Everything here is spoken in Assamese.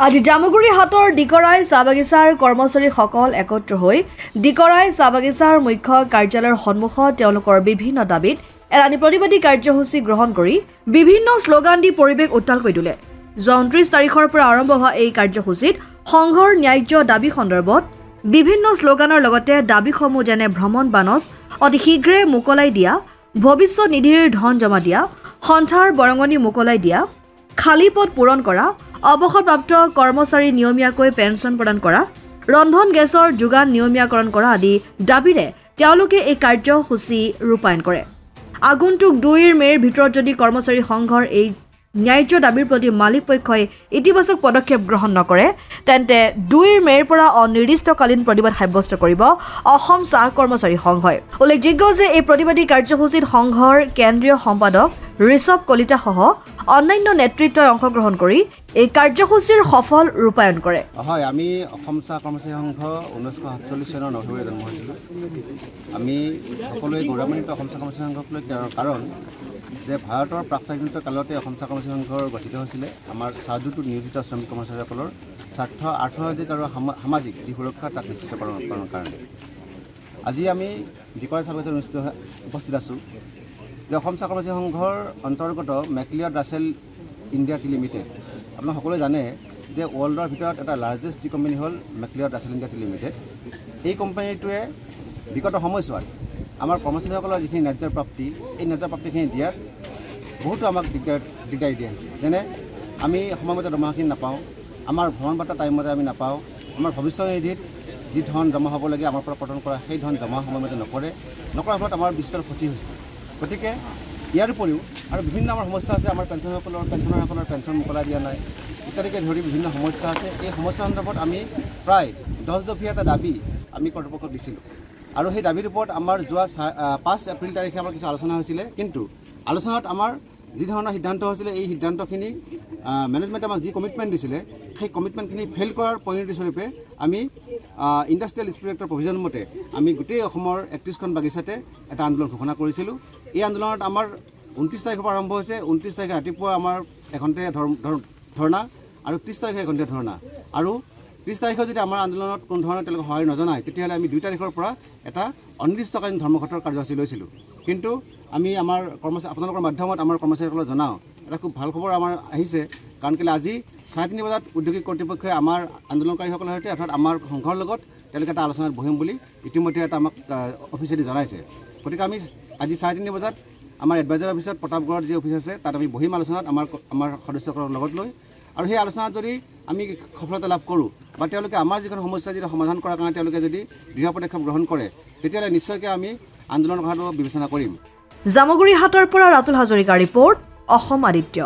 আজি জামুগুৰি হাটৰ ডিকৰাই চাহ বাগিচাৰ কৰ্মচাৰীসকল একত্ৰ হৈ ডিকৰাই চাহ বাগিচাৰ মুখ্য কাৰ্যালয়ৰ সন্মুখত তেওঁলোকৰ বিভিন্ন দাবীত এলানি প্ৰতিবাদী কাৰ্যসূচী গ্ৰহণ কৰি বিভিন্ন শ্লোগান দি পৰিৱেশ উত্তাল কৰি তোলে। 29 তাৰিখৰ পৰা আৰম্ভ হোৱা এই কাৰ্যসূচীত সংঘৰ ন্যায্য দাবী সন্দৰ্ভত বিভিন্ন শ্লোগানৰ লগতে দাবীসমূহ যেনে ভ্ৰমণ বানচ অতি শীঘ্ৰে মুকলাই দিয়া, ভৱিষ্যত নিধিৰ ধন জমা দিয়া, সন্থাৰ বৰঙণি মুকলাই দিয়া, খালী পদ পূৰণ কৰা, অৱসৰপ্ৰাপ্ত কৰ্মচাৰী নিয়মীয়াকৈ পেঞ্চন প্ৰদান কৰা, ৰন্ধন গেছৰ যোগান নিয়মীয়াকৰণ কৰা আদি দাবীৰে তেওঁলোকে এই কাৰ্যসূচী ৰূপায়ণ কৰে। আগন্তুক 2 মে'ৰ ভিতৰত যদি কৰ্মচাৰী সংঘৰ এই ন্যায্য দাবীৰ প্ৰতি মালিক পক্ষই ইতিবাচক পদক্ষেপ গ্ৰহণ নকৰে তেন্তে 2 মে'ৰ পৰা অনিৰ্দিষ্টকালীন প্ৰতিবাদ সাব্যস্ত কৰিব অসম চাহ কৰ্মচাৰী সংঘই। উল্লেখযোগ্য যে এই প্ৰতিবাদী কাৰ্যসূচীত সংঘৰ কেন্দ্ৰীয় সম্পাদক ঋষভ কলিতা সহ অন্যান্য নেতৃত্বই অংশগ্ৰহণ কৰি এই কাৰ্যসূচীৰ সফল ৰূপায়ণ কৰে। হয়, আমি অসম চাহ কৰ্মচাৰী সংঘ 1947 চনৰ নৱেম্বৰত জন্ম হৈছিলোঁ। আমি সকলোৱে গৌৰৱান্বিত অসম চাহ কৰ্মচাৰী সংঘক লৈ, কাৰণ যে ভাৰতৰ প্ৰাক স্বাধীনতা কালতে অসম চাহ কৰ্মচাৰী সংঘৰ গঠিত হৈছিলে আমাৰ চাহ উদ্যোগটোত নিয়োজিত শ্ৰমিক কৰ্মচাৰীসকলৰ স্বাৰ্থ, আৰ্থসামাজিক আৰু সামাজিক যি সুৰক্ষা তাক নিশ্চিতকৰণৰ কাৰণে। আজি আমি ডিকৰাই চাহ বাগিচাত উপস্থিত আছোঁ যে অসম চাহ কৰ্মচাৰী সংঘৰ অন্তৰ্গত McLeod Russel India tea limited. আপোনালোকে সকলোৱে জানে যে ৱৰ্ল্ডৰ ভিতৰত এটা লাৰ্জেষ্ট টি কোম্পানী হ'ল McLeod Russel India tea limited. এই কোম্পানীটোৱে বিগত সময়ছোৱাত আমাৰ কৰ্মচাৰীসকলৰ যিখিনি ন্যায্য প্ৰাপ্তি, এই ন্যায্য প্ৰাপ্তিখিনি দিয়াত বহুতো আমাক দিগদাৰি দিয়া হৈছে। যেনে আমি সময়মতে দৰমহাখিনি নাপাওঁ, আমাৰ ভ্ৰমণ বাৰ্তা টাইমমতে আমি নাপাওঁ, আমাৰ ভৱিষ্যত নিধিত যি ধন জমা হ'ব লাগে আমাৰ পৰা কৰ্তন কৰা সেই ধন জমা সময়মতে নকৰাৰ ফলত আমাৰ বিস্তৰ ক্ষতি হৈছে। গতিকে ইয়াৰ উপৰিও আৰু বিভিন্ন আমাৰ সমস্যা আছে। আমাৰ পেঞ্চনাৰসকলৰ পেঞ্চন মুকলাই দিয়া নাই ইত্যাদিকে ধৰি বিভিন্ন সমস্যা আছে। এই সমস্যা সন্দৰ্ভত আমি প্ৰায় 10 দফীয়া এটা দাবী আমি কৰ্তৃপক্ষক দিছিলোঁ আৰু সেই দাবীৰ ওপৰত আমাৰ যোৱা 5 এপ্ৰিল তাৰিখে আমাৰ কিছু আলোচনা হৈছিলে। কিন্তু আলোচনাত আমাৰ যি ধৰণৰ সিদ্ধান্ত হৈছিলে এই সিদ্ধান্তখিনি মেনেজমেণ্টে আমাক যি কমিটমেণ্ট দিছিলে সেই কমিটমেণ্টখিনি ফেইল কৰাৰ পৰিণতিস্বৰূপে আমি ইণ্ডাষ্ট্ৰিয়েল স্পিৰিট এক্টৰ প্ৰভিজন মতে আমি গোটেই অসমৰ 31খন বাগিচাতে এটা আন্দোলন ঘোষণা কৰিছিলোঁ। এই আন্দোলনত আমাৰ 29 তাৰিখৰ পৰা আৰম্ভ হৈছে। 29 তাৰিখে ৰাতিপুৱা আমাৰ এঘণ্টীয়া ধৰ্ণা আৰু 30 তাৰিখে এঘণ্টীয়া ধৰ্ণা, আৰু 30 তাৰিখে যদি আমাৰ আন্দোলনত কোনো ধৰণৰ তেওঁলোকে সহায় নজনায় তেতিয়াহ'লে আমি 2 তাৰিখৰ পৰা এটা অনিৰ্দিষ্টকালীন ধৰ্মঘটৰ কাৰ্যসূচী লৈছিলোঁ। কিন্তু আমি আমাৰ আপোনালোকৰ মাধ্যমত আমাৰ কৰ্মচাৰীসকলক জনাওঁ এটা খুব ভাল খবৰ আমাৰ আহিছে, কাৰণ কেলৈ আজি 3:30 বজাত উদ্যোগিক কৰ্তৃপক্ষই আমাৰ আন্দোলনকাৰীসকলৰ সৈতে অৰ্থাৎ আমাৰ সংঘৰ লগত তেওঁলোকে এটা আলোচনাত বহিম বুলি ইতিমধ্যে এটা আমাক অফিচিয়েলি জনাইছে। গতিকে আমি আজি 3:30 বজাত আমাৰ এডভাইজাৰ অফিচত প্ৰতাপগড়ত যি অফিচ আছে তাত আমি বহিম আলোচনাত আমাৰ সদস্যসকলৰ লগত লৈ, আৰু সেই আলোচনাত যদি আমি সফলতা লাভ কৰোঁ বা তেওঁলোকে আমাৰ যিখন সমস্যা যদি সমাধান কৰাৰ কাৰণে তেওঁলোকে যদি দৃঢ় পদক্ষেপ গ্ৰহণ কৰে তেতিয়াহ'লে নিশ্চয়কৈ আমি আন্দোলন কৰাটো বিবেচনা কৰিম। জামুগুৰি হাটৰ পৰা ৰাতুল হাজৰিকাৰ ৰিপৰ্ট, অসম আদিত্য।